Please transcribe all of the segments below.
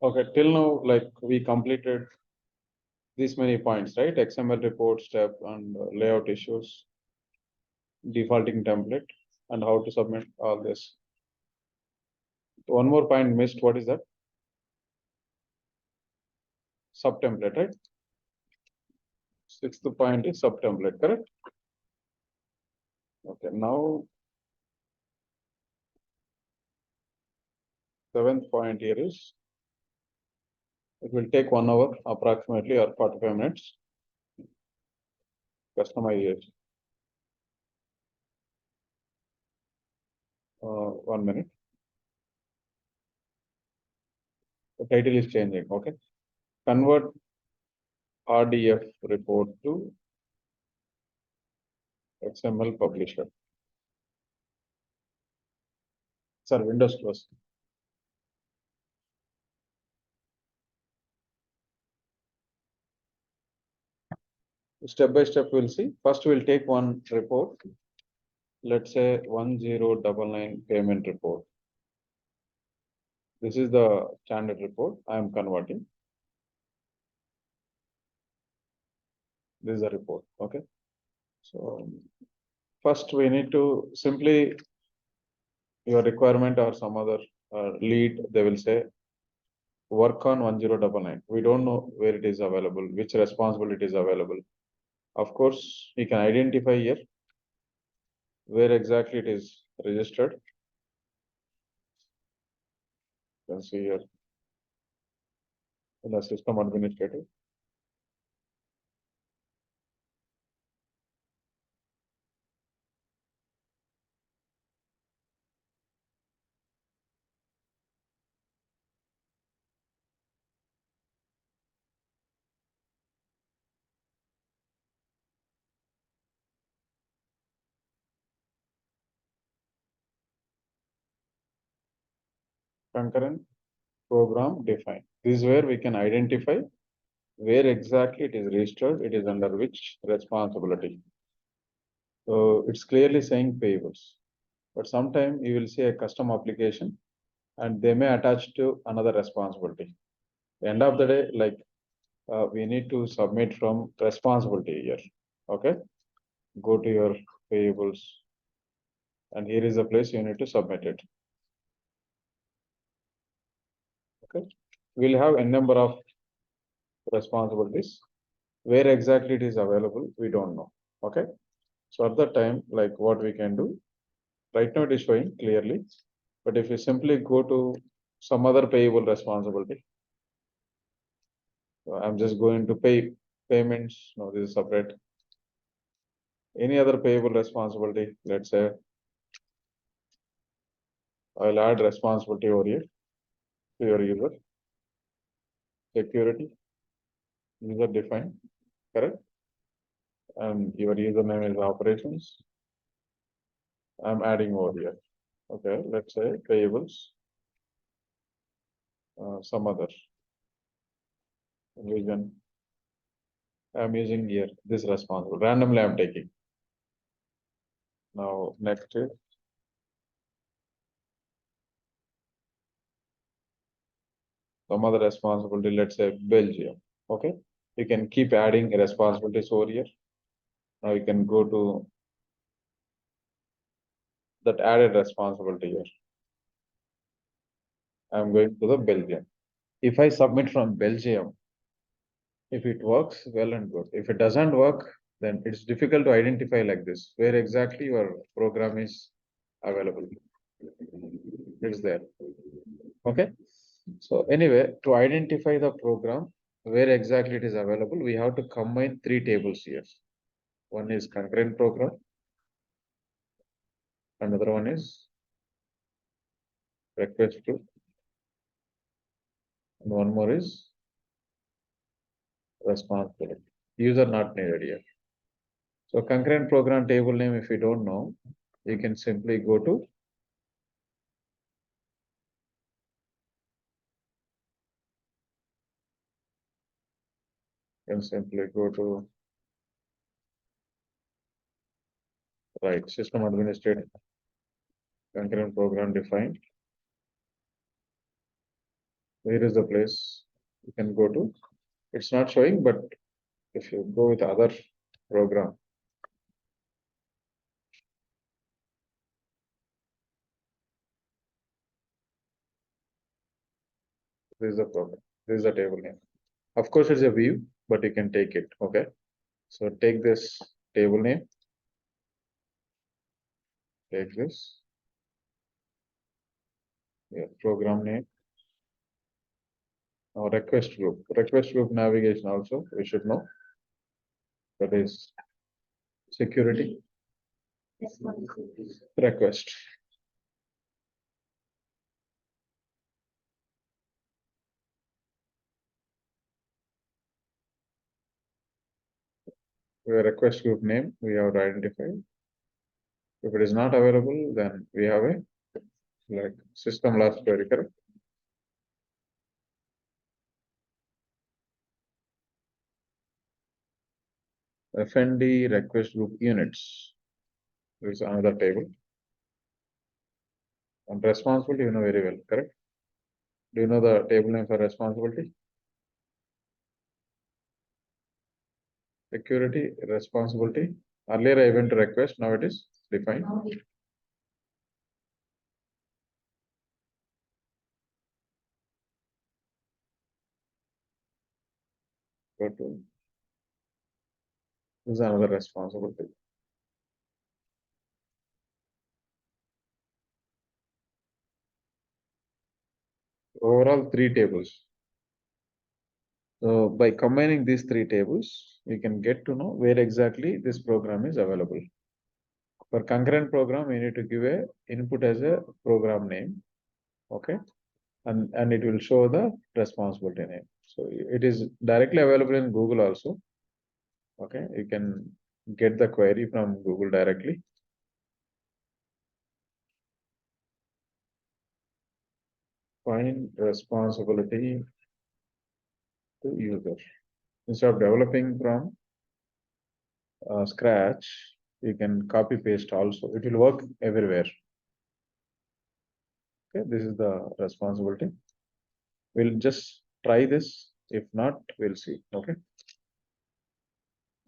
Okay, till now, like we completed these many points, right? XML report step and layout issues, defaulting template, and how to submit all this. One more point missed. What is that? Sub template, right? Sixth point is sub template, correct? Okay, now seventh point here is it will take 1 hour approximately or 45 minutes. Customization. 1 minute. The title is changing. Okay. Convert RDF report to XML publisher. Sir, Windows close. Step by step, we'll see. First, we'll take one report. Let's say 1099 payment report. This is the standard report I am converting. This is the report. Okay. So first we need to simply your requirement or some other lead, they will say work on 1099. We don't know where it is available, which responsibility is available. Of course, we can identify here where exactly it is registered. You can see here in the system administrator. Concurrent program defined. This is where we can identify where exactly it is registered, it is under which responsibility. So it's clearly saying payables. But sometimes you will see a custom application and they may attach to another responsibility. End of the day, like we need to submit from responsibility here. Okay. Go to your payables. And here is the place you need to submit it. Okay. We'll have a number of responsibilities. Where exactly it is available, we don't know. Okay. So at that time, like what we can do, right now it is showing clearly. But if you simply go to some other payable responsibility, so I'm just going to pay payments. No, this is separate. Any other payable responsibility, let's say I'll add responsibility over here to your user. Security, user defined, correct? And your username is operations. I'm adding over here. Okay, let's say payables, some other region. I'm using here this responsible. Randomly, I'm taking. Now, next is some other responsibility, let's say Belgium. Okay, you can keep adding responsibilities over here. Now you can go to that added responsibility here. I'm going to the Belgium. If I submit from Belgium, if it works, well and good. If it doesn't work, then it's difficult to identify like this, where exactly your program is available. It's there. Okay. So anyway, to identify the program, where exactly it is available, we have to combine three tables here. One is concurrent program. Another one is request to. And one more is responsibility. User not needed here. So concurrent program table name, if you don't know, you can simply go to right system administrator concurrent program defined. Where is the place you can go to? It's not showing, but if you go with other program, this is the program. This is the table name. Of course, it's a view, but you can take it. Okay. So take this table name, take this, yeah, program name, or request group. Request group navigation also, we should know. That is security request. The request group name we have to identify. If it is not available, then we have a like system last query, correct? FND request group units. There is another table. And responsibility, you know very well, correct? Do you know the table name for responsibility? Security, responsibility. Earlier I went to request, now it is defined. Go to, this is another responsibility. Overall, three tables. So by combining these three tables, we can get to know where exactly this program is available. For concurrent program, we need to give a input as a program name, okay, and it will show the responsibility name. So it is directly available in Google also. Okay, you can get the query from Google directly. Find responsibility to user. Instead of developing from scratch, you can copy paste also. It will work everywhere. Okay, this is the responsibility. We'll just try this. If not, we'll see. Okay.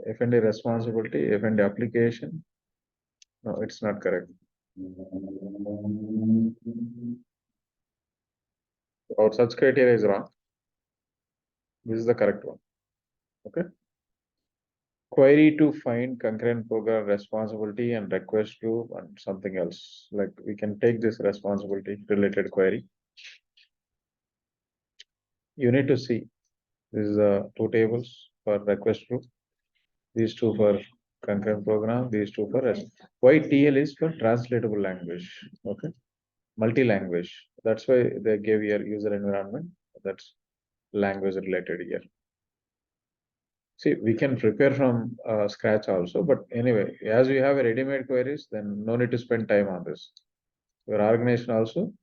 FND responsibility, FND application. No, it's not correct. Our search criteria is wrong. This is the correct one. Okay. Query to find concurrent program responsibility and request group and something else. Like we can take this responsibility related query. You need to see this is the two tables for request group. These two for concurrent program. These two for rest. Why TL is for translatable language. Okay. Multi-language. That's why they gave here user environment. That's language related here. See, we can prepare from scratch also, but anyway, as we have a ready-made queries, then no need to spend time on this. Your organization also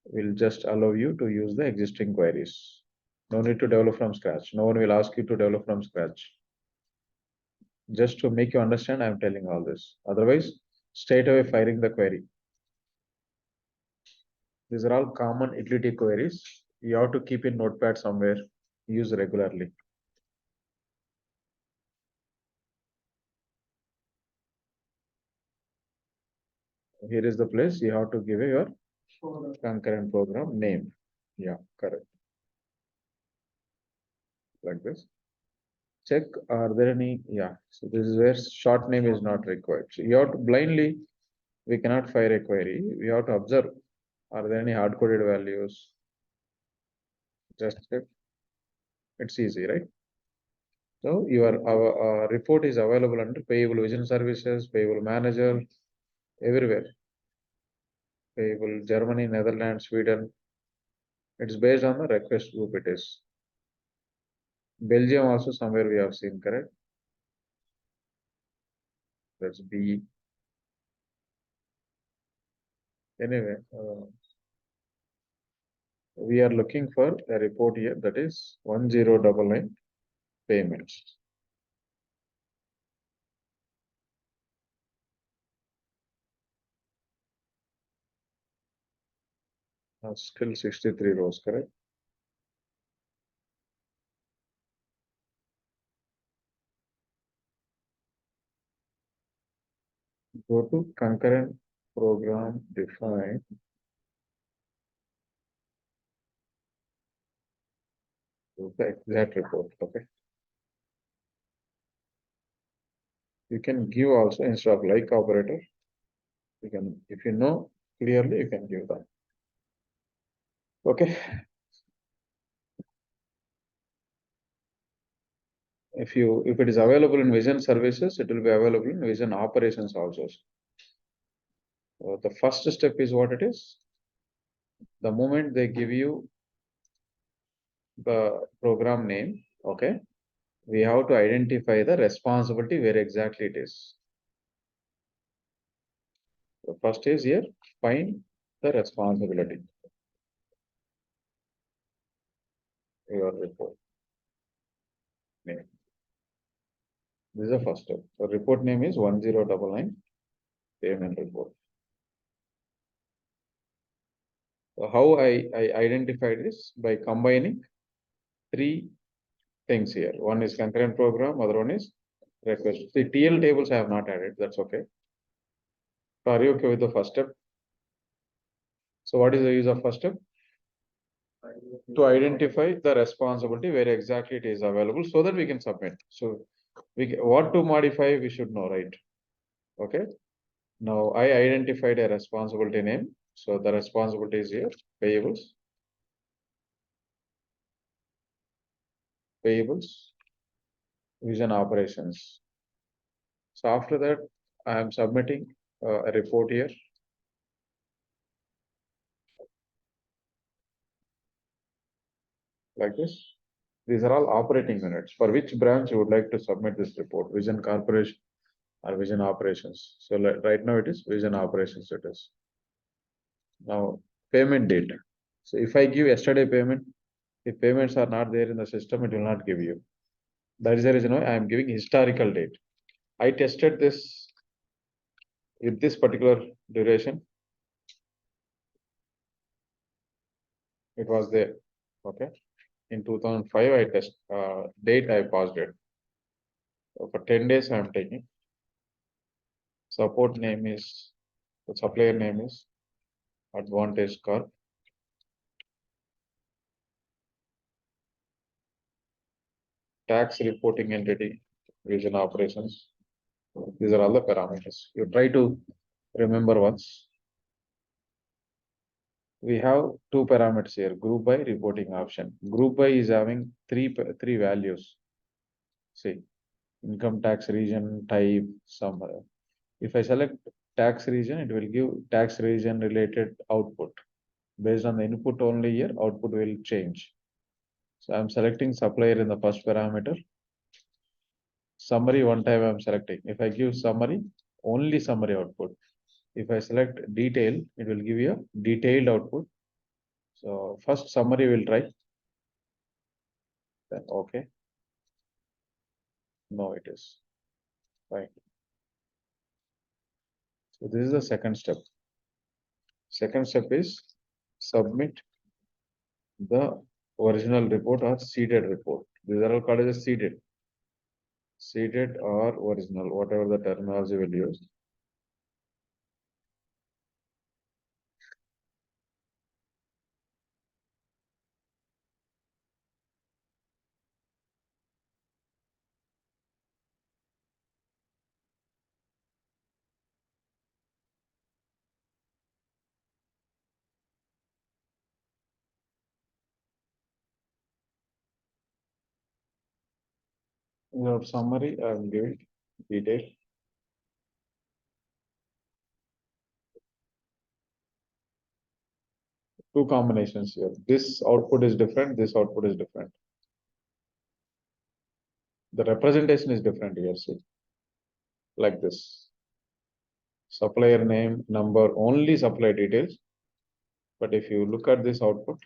will just allow you to use the existing queries. No need to develop from scratch. No one will ask you to develop from scratch. Just to make you understand, I'm telling all this. Otherwise, straight away firing the query. These are all common utility queries. You have to keep in notepad somewhere, use regularly. Here is the place you have to give your concurrent program name. Yeah, correct. Like this. Check, are there any, yeah, so this is where short name is not required. So you have to blindly, we cannot fire a query. We have to observe, are there any hard coded values? Just check. It's easy, right? So our report is available under Payable Vision Services, Payable Manager, everywhere. Payable Germany, Netherlands, Sweden. It's based on the request group it is. Belgium also somewhere we have seen, correct? That's B. Anyway, we are looking for a report here that is 1099 payments. Still 63 rows, correct? Go to concurrent program define. The exact report. Okay. You can give also instead of like operator. You can, if you know clearly, you can give that. Okay. If it is available in Vision services, it will be available in Vision operations also. The first step is what it is. The moment they give you the program name, okay, we have to identify the responsibility where exactly it is. The first is here, find the responsibility. Your report name. This is the first step. The report name is 1099 payment report. So how I identified this by combining three things here. One is concurrent program, other one is request. The TL tables I have not added, that's okay. So are you okay with the first step? So what is the use of first step? To identify the responsibility where exactly it is available so that we can submit. So what to modify, we should know, right? Okay. Now I identified a responsibility name. So the responsibility is here, payables, payables, vision operations. So after that, I am submitting a report here. Like this. These are all operating units. For which branch you would like to submit this report? Vision Corporation or Vision Operations. So right now it is Vision Operations it is. Now payment date. So if I give yesterday payment, if payments are not there in the system, it will not give you. That is the reason why I am giving historical date. I tested this with this particular duration. It was there. Okay. In 2005, I test date I passed it. So for 10 days, I am taking. Support name is, the supplier name is Advantage Corp. Tax reporting entity, Vision operations. These are all the parameters. You try to remember once. We have two parameters here, group by reporting option. Group by is having three values. See, income tax region, type, some. If I select tax region, it will give tax region related output. Based on the input only here, output will change. So I'm selecting supplier in the first parameter. Summary one time I'm selecting. If I give summary, only summary output. If I select detail, it will give you a detailed output. So first summary will try. Then okay. No, it is fine. So this is the second step. Second step is submit the original report or seeded report. These are all called as seeded. Seeded or original, whatever the terminology will use. Your summary, I will give it detail. Two combinations here. This output is different, this output is different. The representation is different here, see. Like this. Supplier name, number, only supply details. But if you look at this output,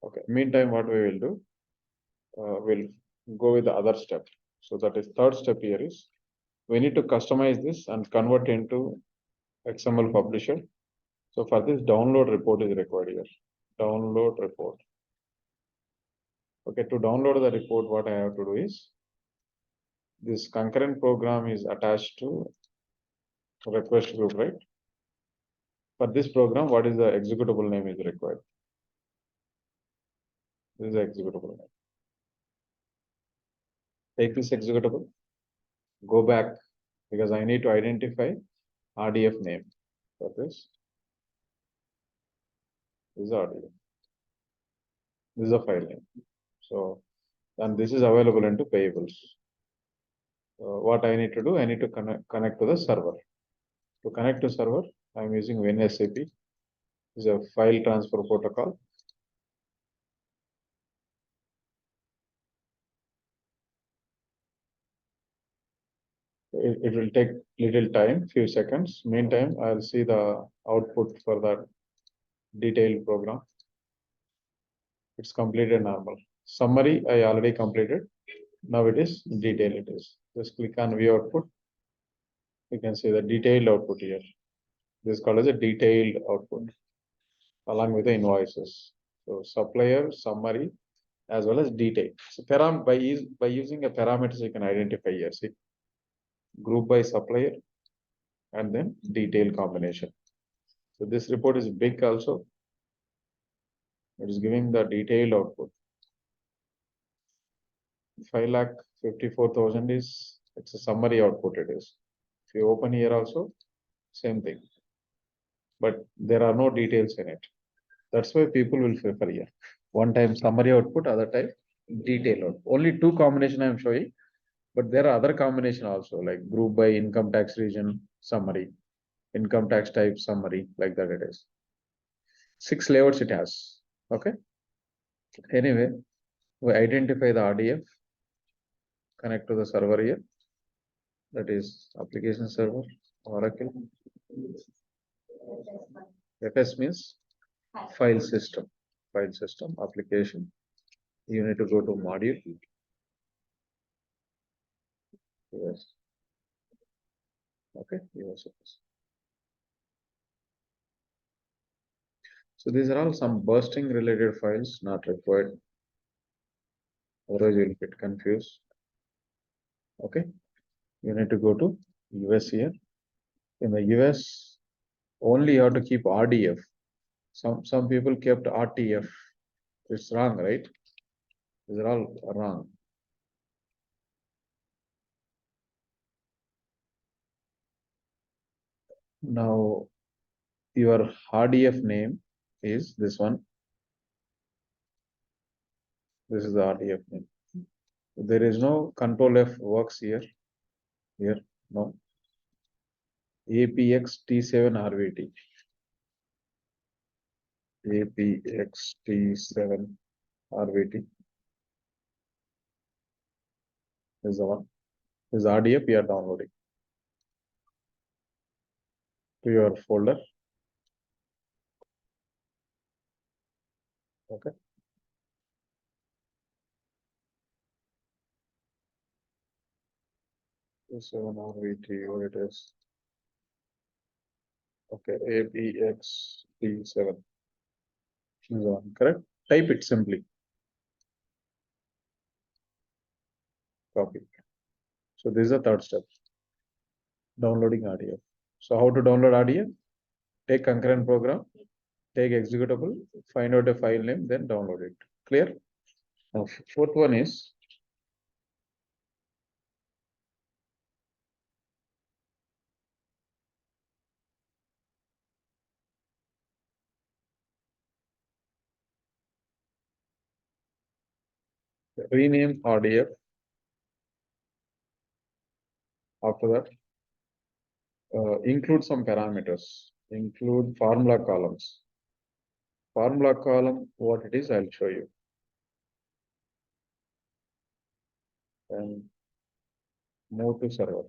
Okay, meantime, what we will do, we'll go with the other step. So that is third step here is, we need to customize this and convert into XML publisher. So for this, download report is required here. Download report. Okay, to download the report, what I have to do is, this concurrent program is attached to request group, right? For this program, what is the executable name is required? This is the executable name. Take this executable, go back, because I need to identify RDF name for this. This is RDF. This is a file name. So, and this is available into payables. What I need to do, I need to connect to the server. To connect to server, I'm using WinSAP. This is a file transfer protocol. It will take little time, few seconds. Meantime, I'll see the output for that detailed program. It's completed normal. Summary, I already completed. Now it is detail. It is. Just click on view output. You can see the detailed output here. This is called as a detailed output along with the invoices. So supplier, summary, as well as detail. So by using a parameters, you can identify here. See, group by supplier and then detail combination. So this report is big also. It is giving the detailed output. 5,54,000 is, it's a summary output it is. If you open here also, same thing. But there are no details in it. That's why people will prefer here. One time summary output, other time detail output. Only two combination I am showing, but there are other combination also, like group by income tax region summary, income tax type summary, like that it is. 6 layouts it has. Okay. Anyway, we identify the RDF, connect to the server here. That is application server, Oracle. FS means file system, application. You need to go to module. Yes. Okay, yes. So these are all some bursting related files not required. Otherwise you'll get confused. Okay, you need to go to US here. In the US, only you have to keep RDF. Some people kept RTF. It's wrong, right? These are all wrong. Now, your RDF name is this one. This is the RDF name. There is no control F works here. Here, no. APX T7 RVT. APX T7 RVT. This is the one. This is RDF we are downloading to your folder. Okay. T7 RVT, what it is. Okay, APX T7. This is one, correct? Type it simply. Copy. So this is the third step. Downloading RDF. So how to download RDF? Take concurrent program, take executable, find out a file name, then download it. Clear? Now, fourth one is rename RDF. After that, include some parameters. Include formula columns. Formula column, what it is, I'll show you. And move to server.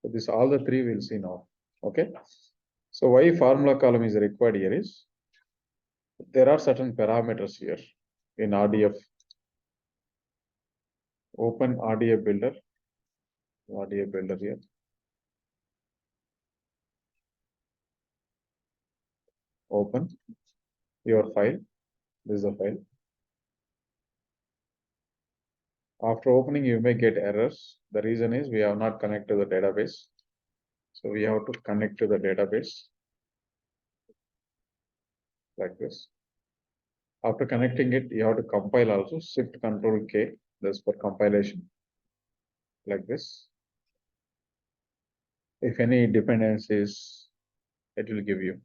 So this all the three we'll see now. Okay. So why formula column is required here is, There are certain parameters here in RDF. Open RDF builder here. Open your file. This is the file. After opening, you may get errors. The reason is we have not connected to the database. So we have to connect to the database like this. After connecting it, you have to compile also. Shift Control K. That's for compilation. Like this. If any dependencies, it will give you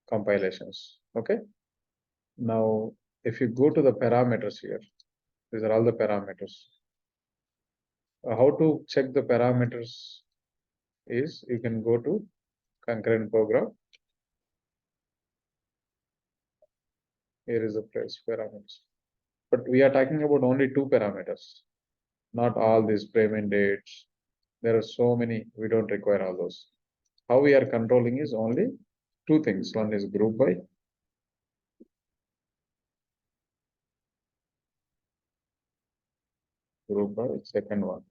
compilations. Okay. Now, if you go to the parameters here, these are all the parameters. How to check the parameters is you can go to concurrent program. Here is the place parameters. But we are talking about only two parameters, not all these payment dates. There are so many, we don't require all those. How we are controlling is only two things. One is group by. Group by, second one,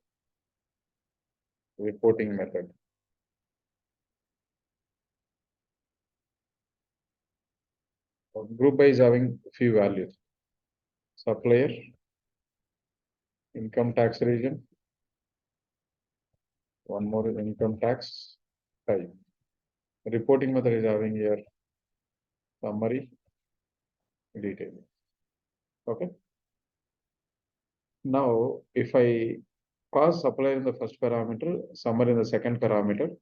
reporting method. Group by is having few values. Supplier, income tax region, one more is income tax type. Reporting method is having here summary, detail. Okay. Now, if I pass supplier in the first parameter, summary in the second parameter,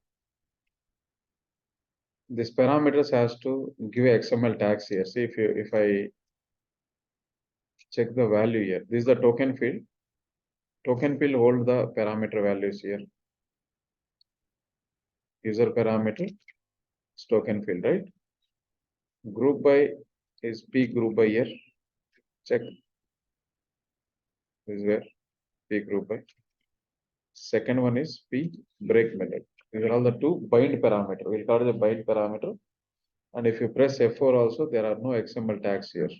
this parameters has to give XML tags here. See if I check the value here, this is the token field. Token field hold the parameter values here. User parameter is token field, right? Group by is P group by here. Check. This is where P group by. Second one is P break method. These are all the two bind parameter. We'll call it the bind parameter. And if you press F4 also, there are no XML tags here.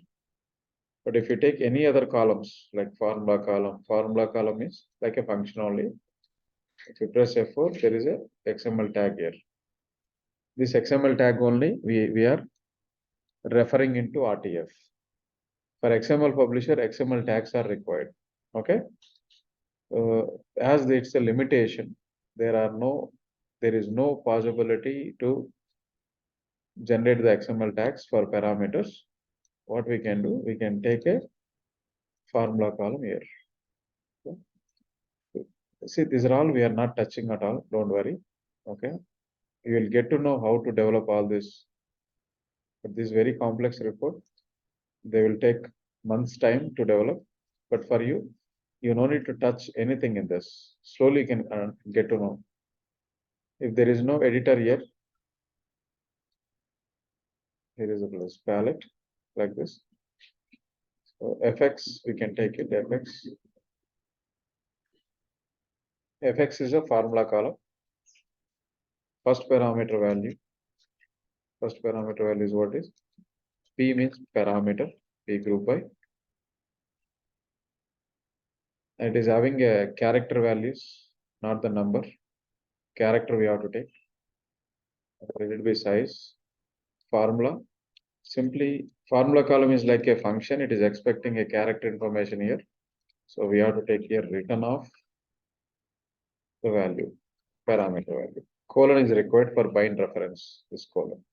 But if you take any other columns like formula column is like a function only. If you press F4, there is a XML tag here. This XML tag only we are referring into RTF. For XML publisher, XML tags are required. Okay. As it's a limitation, there is no possibility to generate the XML tags for parameters. What we can do, we can take a formula column here. Okay. See, these are all we are not touching at all. Don't worry. Okay. You will get to know how to develop all this. But this very complex report, they will take months time to develop. But for you, you no need to touch anything in this. Slowly you can get to know. If there is no editor here is a plus palette like this. So FX, we can take it FX. FX is a formula column. First parameter value. First parameter value is what is? P means parameter, P group by. And it is having a character values, not the number. Character we have to take. Let it be size. Formula. Simply formula column is like a function. It is expecting a character information here. So we have to take here return of the value, parameter value. Colon is required for bind reference, this colon.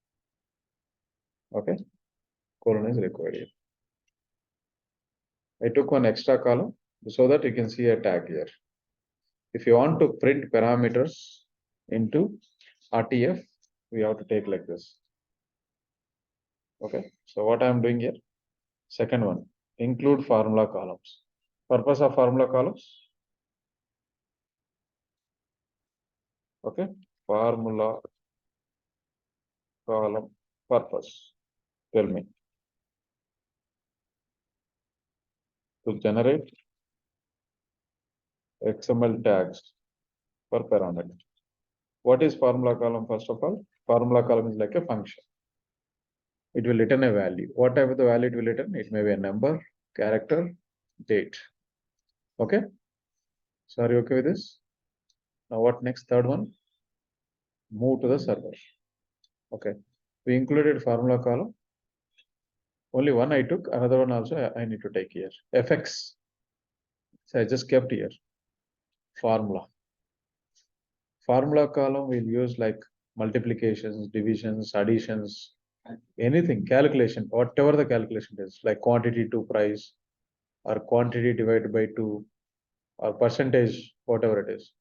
Okay. Colon is required here. I took one extra column so that you can see a tag here. If you want to print parameters into RTF, we have to take like this. Okay. So what I am doing here, second one, include formula columns. Purpose of formula columns. Okay. Formula column purpose. Tell me. To generate XML tags per parameter. What is formula column? First of all, formula column is like a function. it will return a value. Whatever the value it will return, it may be a number, character, date. Okay. So are you okay with this? Now what next? Third one, move to the server. Okay. We included formula column. Only one I took, another one also I need to take here. FX. So I just kept here. Formula. Formula column we'll use like multiplications, divisions, additions, anything, calculation, whatever the calculation is, like quantity to price or quantity divided by 2 or percentage, whatever it is.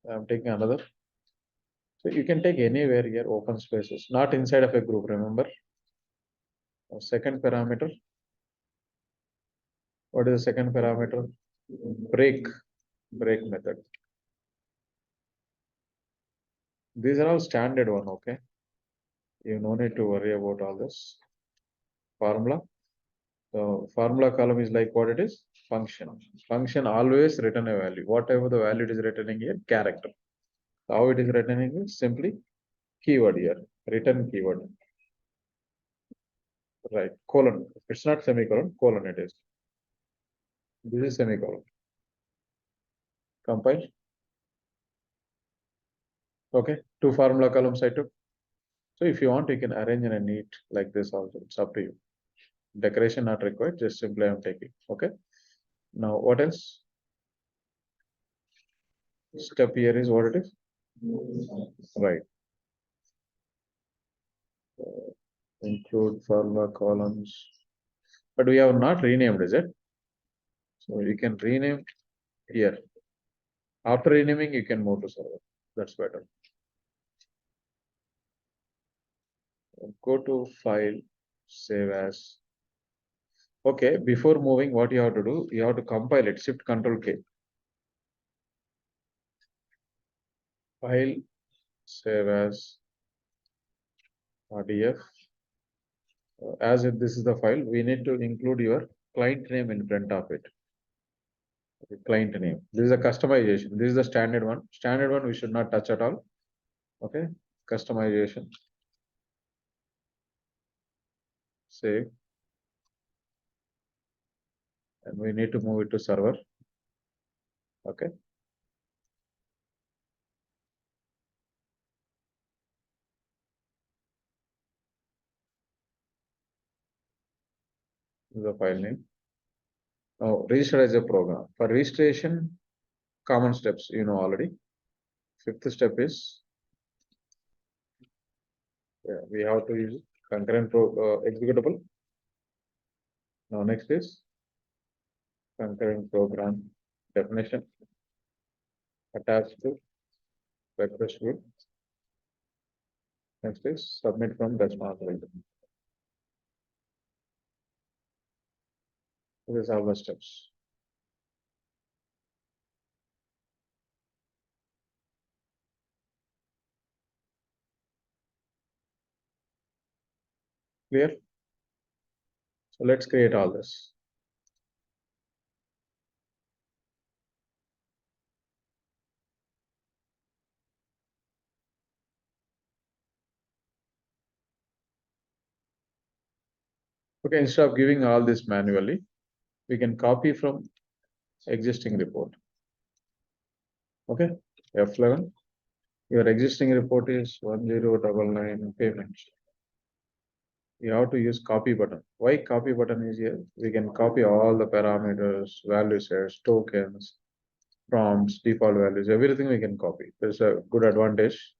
I'm taking another. So you can take anywhere here, open spaces, not inside of a group, remember. Second parameter. What is the second parameter? Break method. These are all standard one, okay? You no need to worry about all this. Formula. So formula column is like what it is? Function. Function always return a value. Whatever the value it is returning here, character. How it is returning is simply keyword here, return keyword. Right, colon. It's not semicolon, colon it is. This is semicolon. Compile. Okay, two formula columns I took. So if you want, you can arrange in a neat like this also. It's up to you. Decoration not required, just simply I'm taking. Okay. Now what else? Step here is what it is. Right. Include formula columns. But we have not renamed, is it? So you can rename here. After renaming, you can move to server. That's better. Go to file, save as. Okay, before moving, what you have to do, you have to compile it, Shift Control K. File, save as RDF. As if this is the file, we need to include your client name in front of it. Okay, client name. This is a customization. This is the standard one. Standard one we should not touch at all. Okay, customization. Save. And we need to move it to server. Okay. This is the file name. Now register as a program. For registration, common steps you know already. Fifth step is we have to use concurrent executable. Now next is concurrent program definition attached to request group. Next is submit from responsibility. These are the steps. Clear? So let's create all this. Okay, instead of giving all this manually, we can copy from existing report. Okay, F11. Your existing report is 1099 payments. You have to use copy button. Why copy button is here? We can copy all the parameters, value sets, tokens, prompts, default values, everything we can copy. There's a good advantage.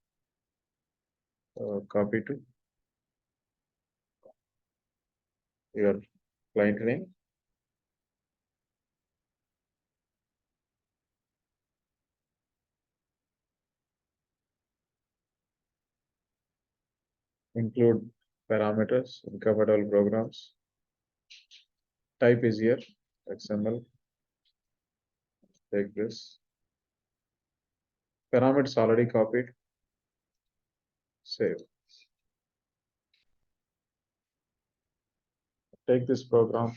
Copy to your client name. Include parameters, incompatible programs. Type is here, XML. Take this. Parameters already copied. Save. Take this program.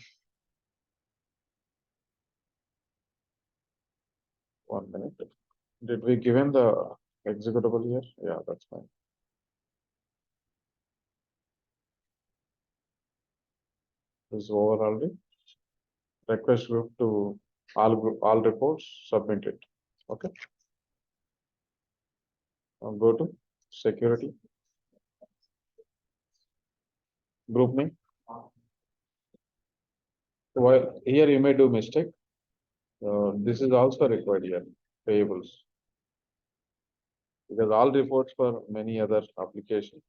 1 minute. Did we given the executable here? Yeah, that's fine. is over already. Request group to all reports, submit it. Okay. Now go to security, group name. While here you may do mistake. This is also required here, payables, because all reports for many other applications.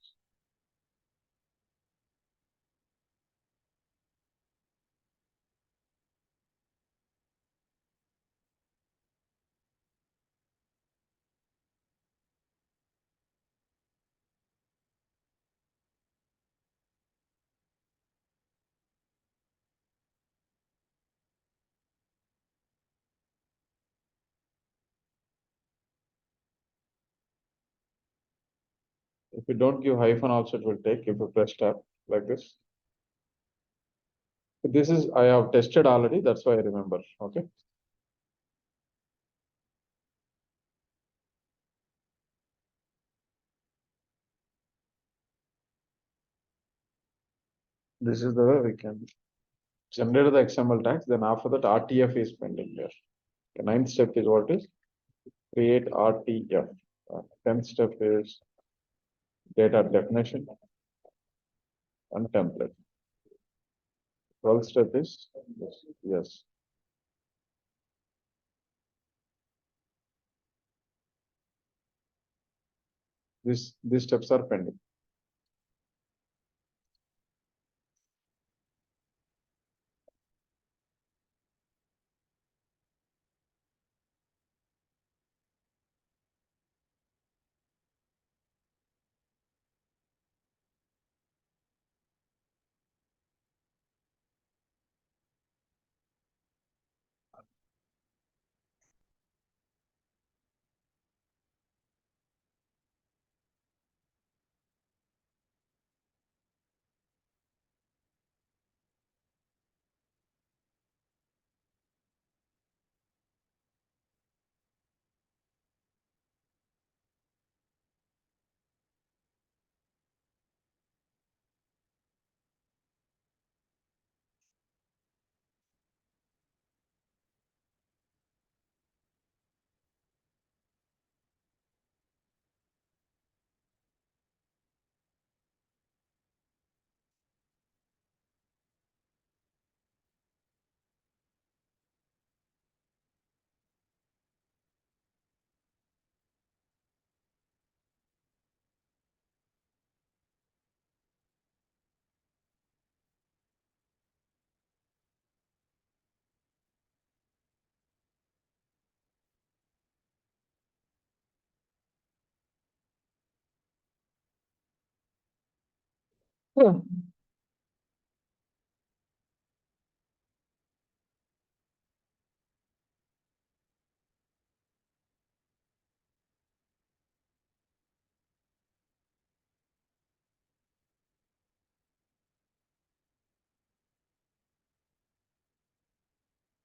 If you don't give hyphen also it will take if you press tab like this. This is I have tested already, that's why I remember. Okay. This is the way we can generate the XML tags. Then after that RTF is pending there. The ninth step is what is create RTF. 10th step is data definition and template. 12th step is yes. These steps are pending.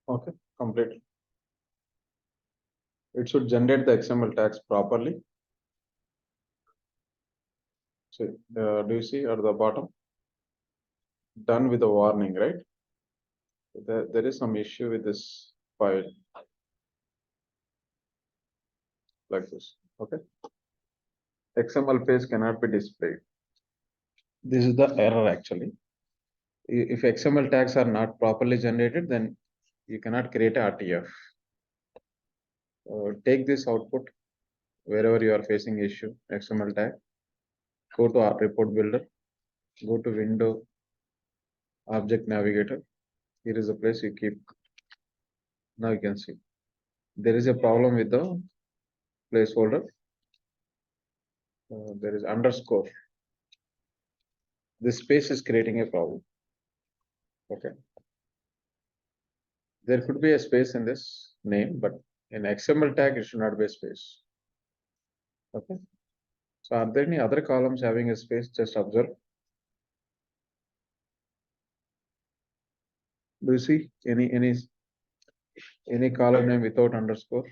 Okay, complete. It should generate the XML tags properly. So, do you see at the bottom? Done with the warning, right? There is some issue with this file like this. Okay. XML page cannot be displayed. This is the error actually. If XML tags are not properly generated, then you cannot create a RTF. Take this output wherever you are facing issue, XML tag, go to our report builder, go to window, object navigator. Here is the place you keep. Now you can see there is a problem with the placeholder. There is underscore. This space is creating a problem. Okay. There could be a space in this name, but in XML tag, it should not be a space. Okay. So are there any other columns having a space? Just observe. Do you see any column name without underscore?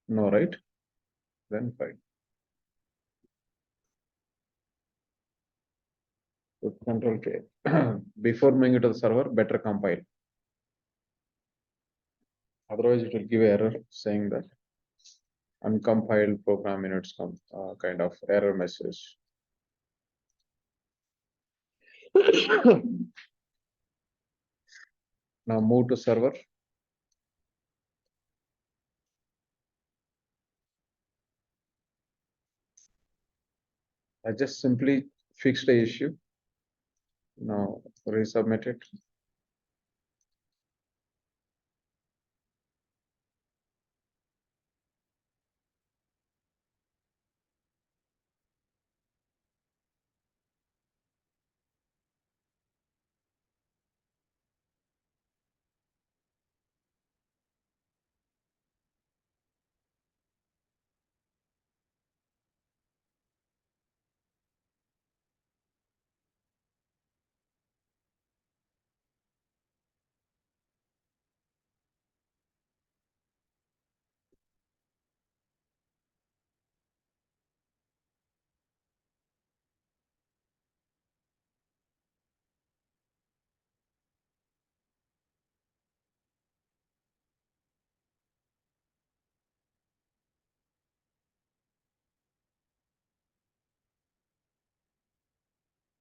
No, right? Then fine. with control K. Before moving it to the server, better compile. Otherwise, it will give error saying that uncompiled program units kind of error message. Now move to server. I just simply fixed the issue. Now resubmit it.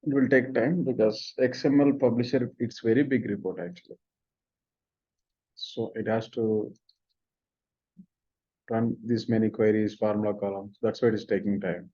It will take time because XML publisher, it's very big report actually. So it has to run this many queries, formula columns. That's why it is taking time.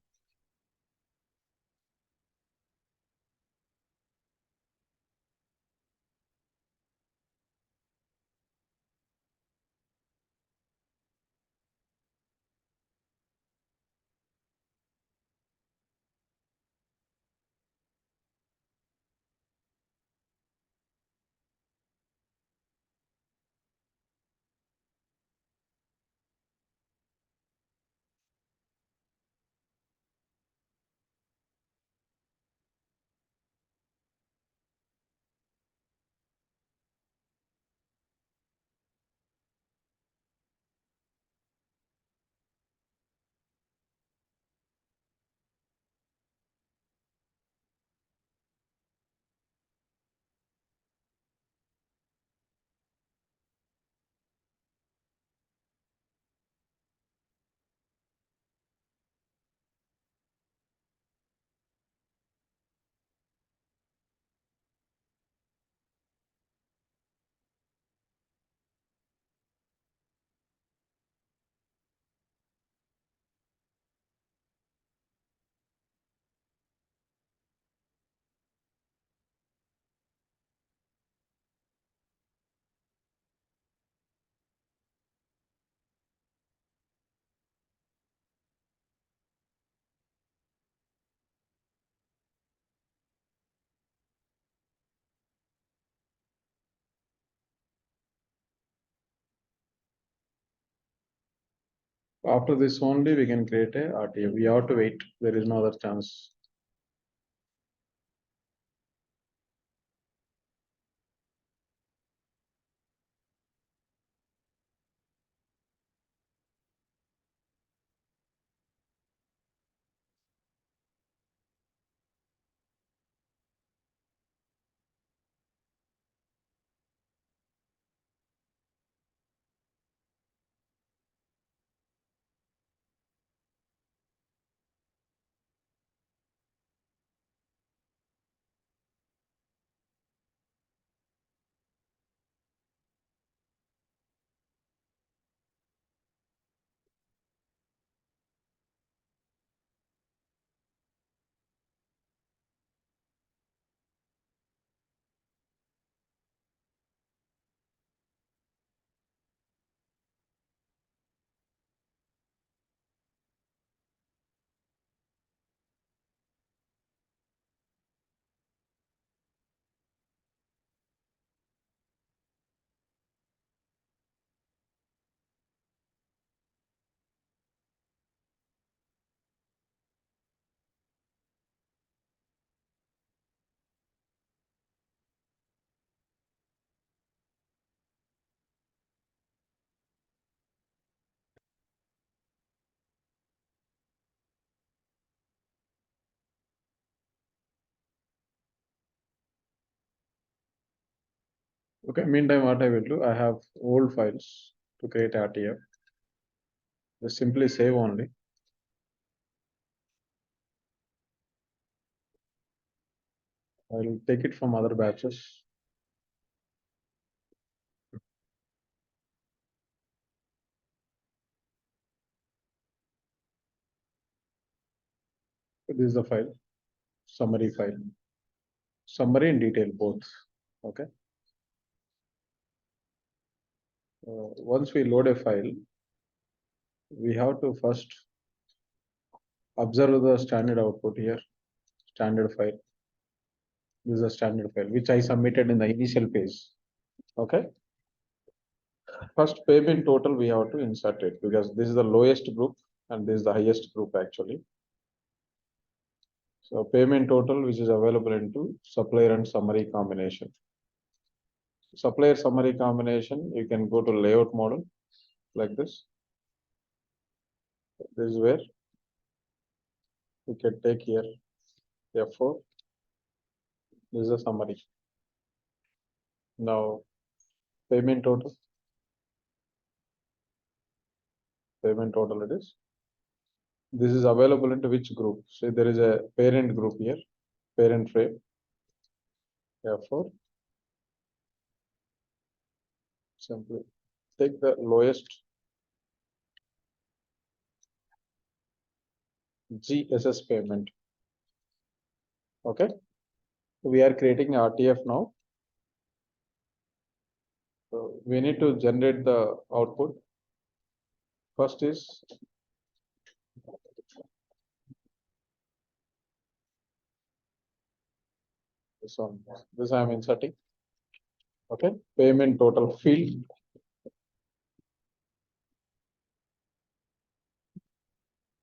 After this only we can create a RTA. We have to wait. There is no other chance. Okay, meantime, what I will do, I have old files to create RTF. Just simply save only. I will take it from other batches. This is the file, summary file, summary and detail both. Okay. Once we load a file, we have to first observe the standard output here, standard file. This is a standard file which I submitted in the initial page. Okay. First payment total we have to insert it because this is the lowest group and this is the highest group actually. So payment total which is available into supplier and summary combination. Supplier summary combination, you can go to layout model like this. This is where you can take here F4. This is a summary. Now payment total it is. This is available into which group? So there is a parent group here, parent frame. Therefore, simply take the lowest GSS payment. Okay. We are creating RTF now. So we need to generate the output. First is this one. This I am inserting. Okay. Payment total field.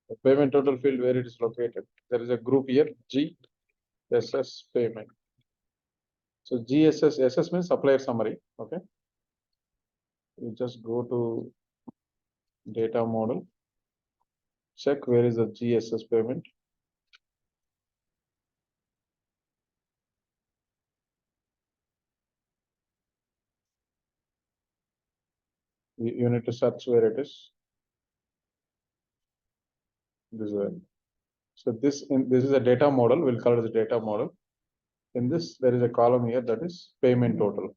The payment total field where it is located. There is a group here, GSS payment. So GSS, SS means supplier summary. Okay. You just go to data model. Check where is the GSS payment. You need to search where it is. This way. So this is a data model. We'll call it the data model. In this, there is a column here that is payment total.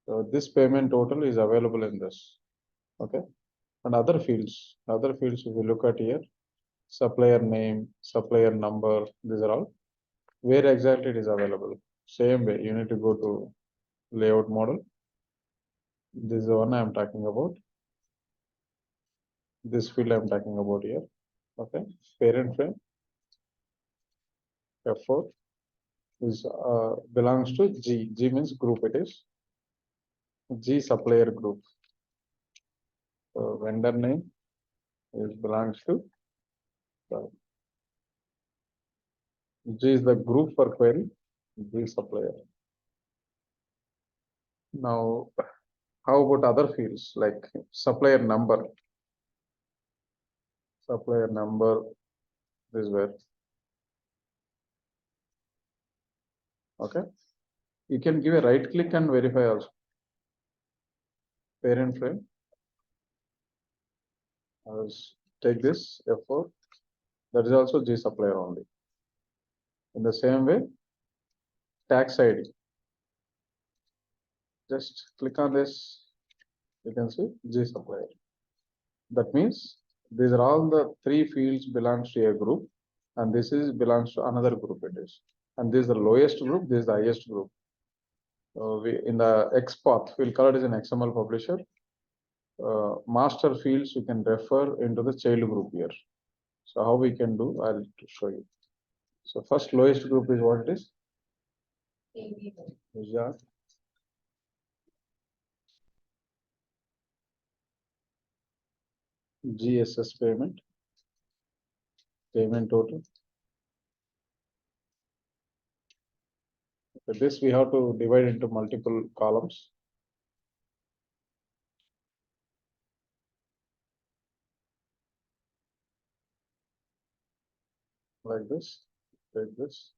So this payment total is available in this. Okay. And other fields, if you look at here, supplier name, supplier number, these are all where exactly it is available. Same way, you need to go to layout model. This is the one I am talking about. This field I am talking about here. Okay. Parent frame F4 is belongs to G. G means group it is. G supplier group. So vendor name is belongs to G is the group for query. G supplier. Now, how about other fields like supplier number? Supplier number is where. Okay. You can give a right click and verify also. Parent frame. I'll take this F4. That is also G supplier only. In the same way, tax ID. Just click on this. You can see G supplier. That means these are all the three fields belongs to a group, and this is belongs to another group. It is, and this is the lowest group. This is the highest group. We in the XPath, we'll call it as an XML publisher. Master fields you can refer into the child group here. So how we can do, I'll show you. So first lowest group is what it is? Yeah. GSS payment total. So this we have to divide into multiple columns. Like this, take this.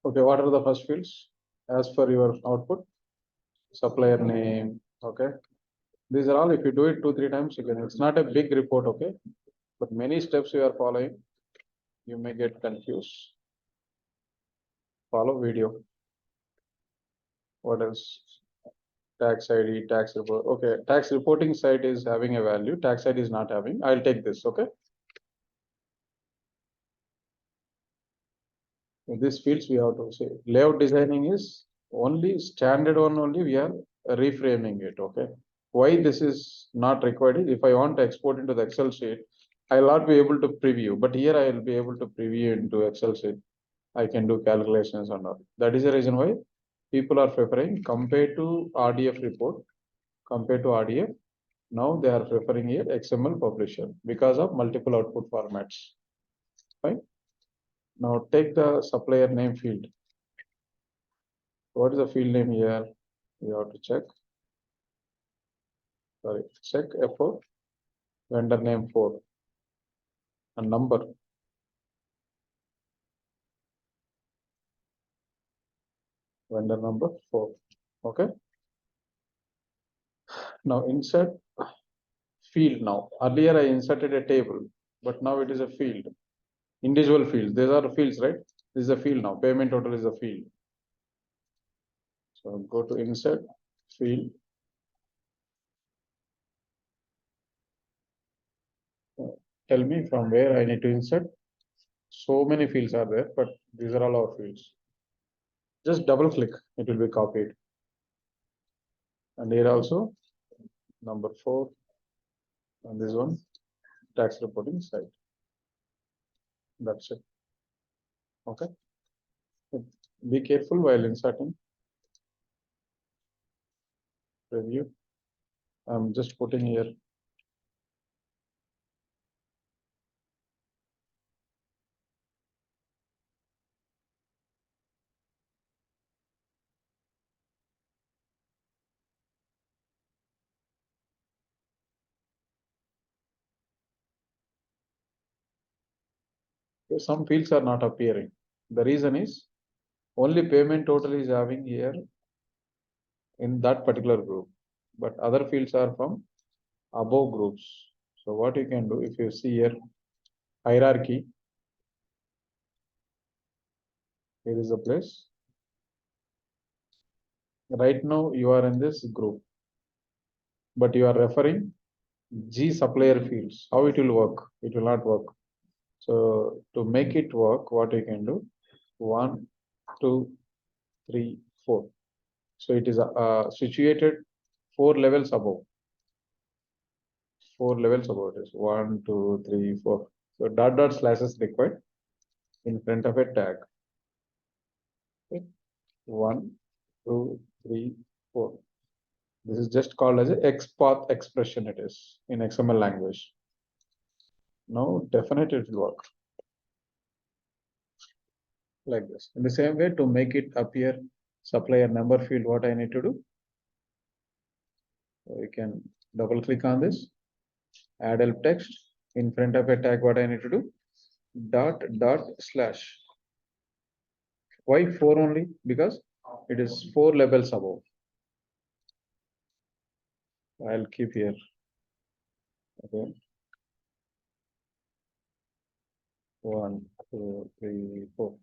Okay, what are the first fields? As per your output, supplier name, okay. These are all, if you do it 2-3 times, you can, it's not a big report, okay. But many steps you are following, you may get confused. Follow video. What else? Tax ID, tax report. Okay, tax reporting site is having a value, tax ID is not having. I'll take this, okay. In these fields we have to say layout designing is only standard one only, we are reframing it, okay. Why this is not required is if I want to export into the Excel sheet, I will not be able to preview, but here I will be able to preview into Excel sheet. I can do calculations and all. That is the reason why people are preferring compared to RDF report, compared to RDF. Now they are preferring here XML publisher because of multiple output formats. Fine. Now take the supplier name field. What is the field name here? You have to check. Sorry, check F4, vendor name 4, and number. Vendor number 4. Okay. Now insert field now. Earlier I inserted a table, but now it is a field. Individual fields. These are fields, right? This is a field now. Payment total is a field. So go to insert field. Tell me from where I need to insert. So many fields are there, but these are all our fields. Just double click, it will be copied. And here also number 4, and this one tax reporting site. That's it. Okay. Be careful while inserting. Review. I'm just putting here. Some fields are not appearing. The reason is only payment total is having here in that particular group, but other fields are from above groups. So what you can do, if you see here hierarchy, here is a place. Right now you are in this group, but you are referring G supplier fields. How it will work? It will not work. So to make it work, what you can do? 1, 2, 3, 4. So it is situated 4 levels above. 4 levels above it is 1, 2, 3, 4. So dot slash is required in front of a tag. Okay. 1, 2, 3, 4. This is just called as a XPath expression. It is in XML language. Now definitely it will work like this. In the same way, to make it appear supplier number field, what I need to do? So you can double click on this, add help text in front of a tag. What I need to do? Dot slash. Why 4 only? Because it is 4 levels above. I'll keep here. Okay. 1, 2, 3, 4.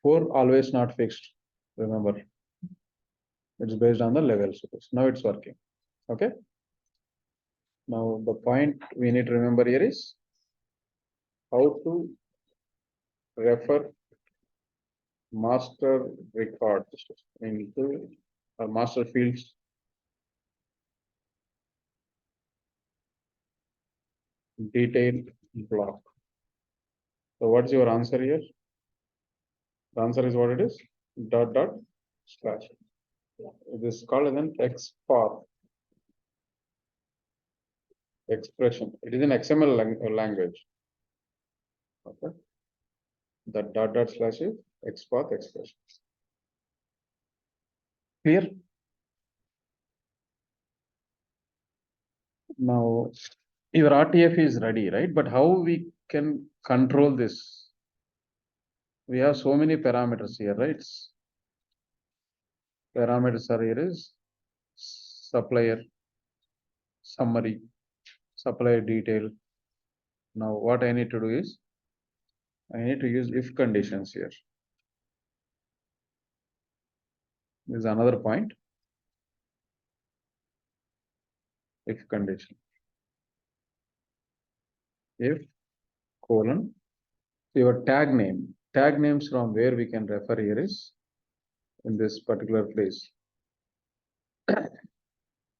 4 always not fixed. Remember, it's based on the levels. Now it's working. Okay. Now the point we need to remember here is how to refer master record into our master fields. Detailed block. So what's your answer here? The answer is what it is? Dot slash. It is called an XPath expression. It is an XML language. Okay. The dot slash is XPath expression. Clear? Now your RTF is ready, right? But how we can control this? We have so many parameters here, right? Parameters are here is supplier, summary, supplier detail. Now what I need to do is I need to use if conditions here. This is another point. If condition. If colon your tag name. Tag names from where we can refer here is in this particular place.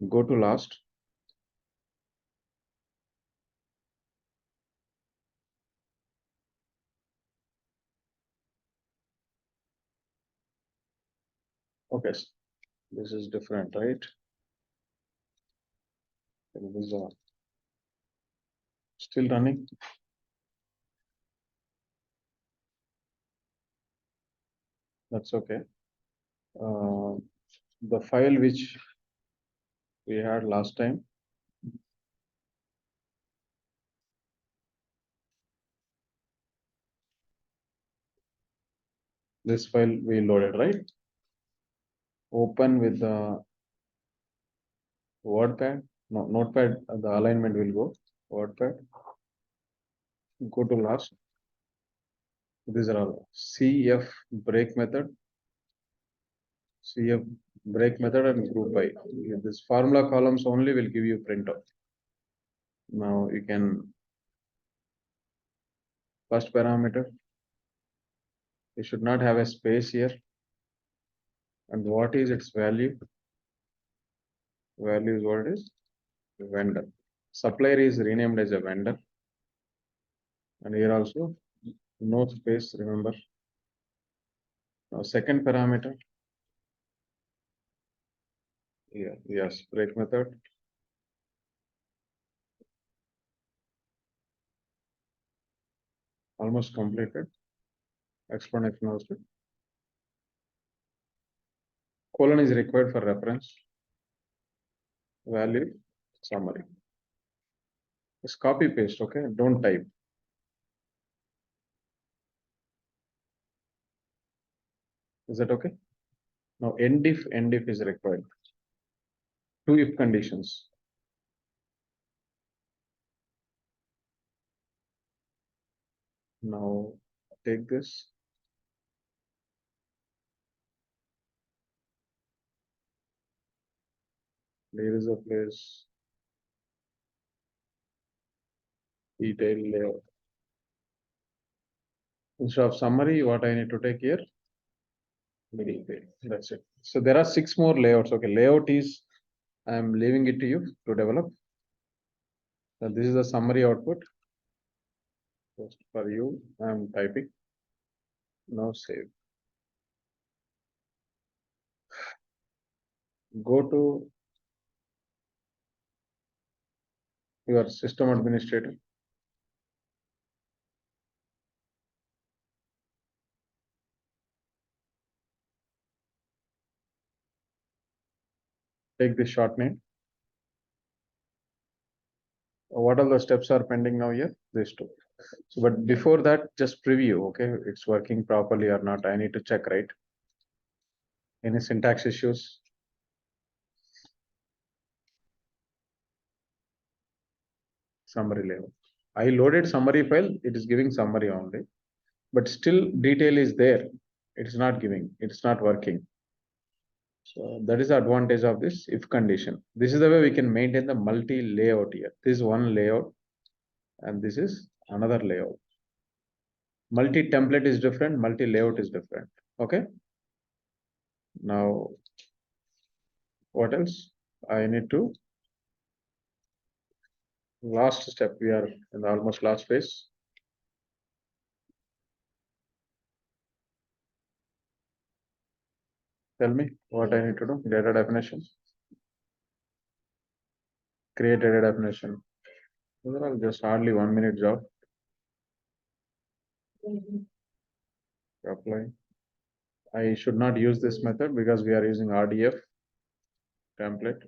Go to last. Okay, this is different, right? This is still running. That's okay. The file which we had last time. This file we loaded, right? Open with the WordPad. No, Notepad, the alignment will go. WordPad. Go to last. These are all CF break method. CF break method and group by. This formula columns only will give you printout. Now you can first parameter. You should not have a space here. And what is its value? Value is what it is? Vendor. Supplier is renamed as a vendor. And here also no space, remember. Now second parameter. Yeah, yes, break method. Almost completed. Explanation also. Colon is required for reference. Value, summary. Just copy paste, okay? Don't type. Is that okay? Now end if is required. Two if conditions. Now take this. There is a place. Detail layout. Instead of summary, what I need to take here? Detail. That's it. So there are 6 more layouts. Okay, layout is I'm leaving it to you to develop. So this is the summary output. Just for you, I'm typing. Now save. Go to your system administrator. Take the short name. What are the steps are pending now here? These two. So, but before that, just preview, okay? It's working properly or not. I need to check, right? Any syntax issues? Summary level. I loaded summary file. It is giving summary only, but still detail is there. It's not giving. It's not working. So that is the advantage of this if condition. This is the way we can maintain the multi layout here. This is one layout, and this is another layout. Multi template is different. Multi layout is different. Okay. Now, what else? I need to last step. We are in the almost last phase. Tell me what I need to do. Data definition. Create data definition. Those are all just hardly 1 minute job. Apply. I should not use this method because we are using RDF template.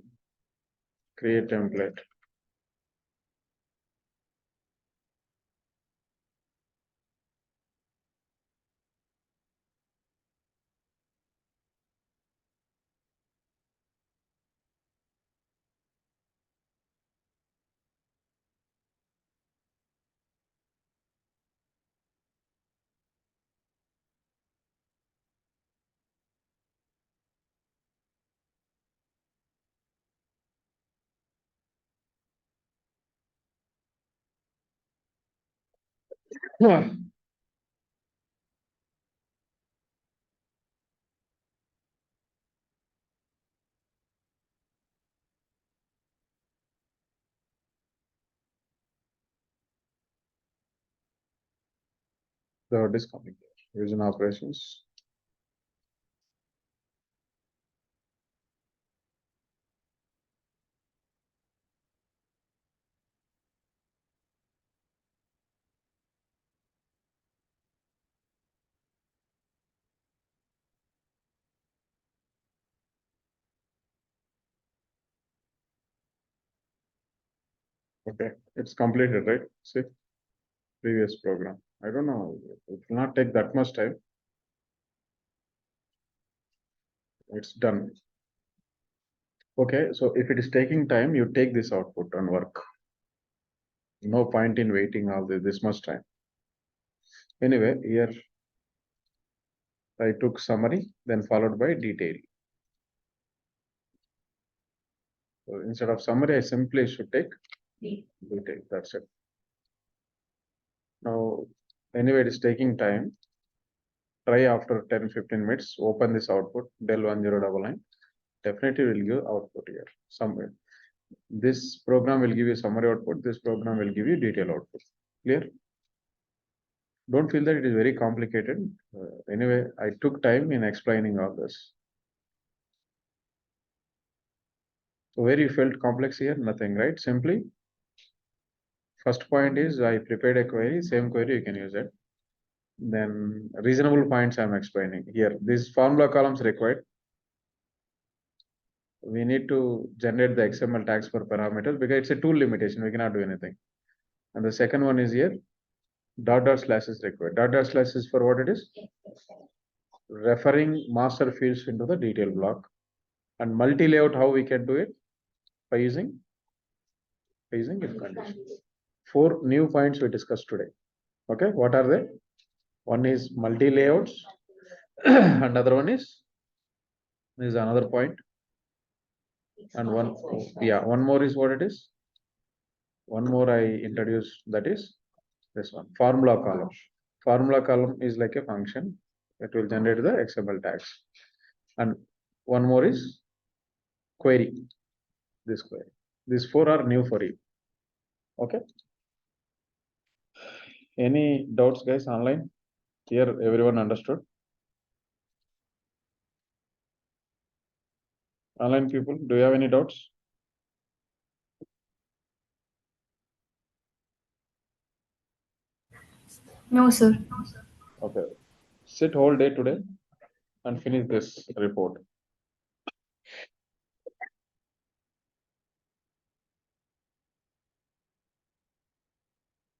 Create template. The word is coming here. Revision operations. Okay, it's completed, right? See, previous program. I don't know. It will not take that much time. It's done. Okay, so if it is taking time, you take this output and work. No point in waiting all this much time. Anyway, here I took summary, then followed by detail. So instead of summary, I simply should take detail. That's it. Now, anyway, it is taking time. Try after 10-15 minutes, open this output, del 1099. Definitely will give output here somewhere. This program will give you summary output. This program will give you detail output. Clear? Don't feel that it is very complicated. Anyway, I took time in explaining all this. So where you felt complex here? Nothing, right? Simply, first point is I prepared a query, same query you can use it. Then reasonable points I'm explaining here. These formula columns required. We need to generate the XML tags per parameter because it's a tool limitation. We cannot do anything. And the second one is here, dot slash is required. Dot slash is for what it is? Referring master fields into the detail block. And multi-layout, how we can do it? By using if condition. 4 new points we discussed today. Okay, what are they? One is multi-layouts. Another one is another point. And one more is what it is? One more I introduced, that is this one, formula column. Formula column is like a function. It will generate the XML tags. And one more is query. This query. These 4 are new for you. Okay. Any doubts, guys, online? Here, everyone understood? Online people, do you have any doubts? No, sir. Okay. Sit whole day today and finish this report.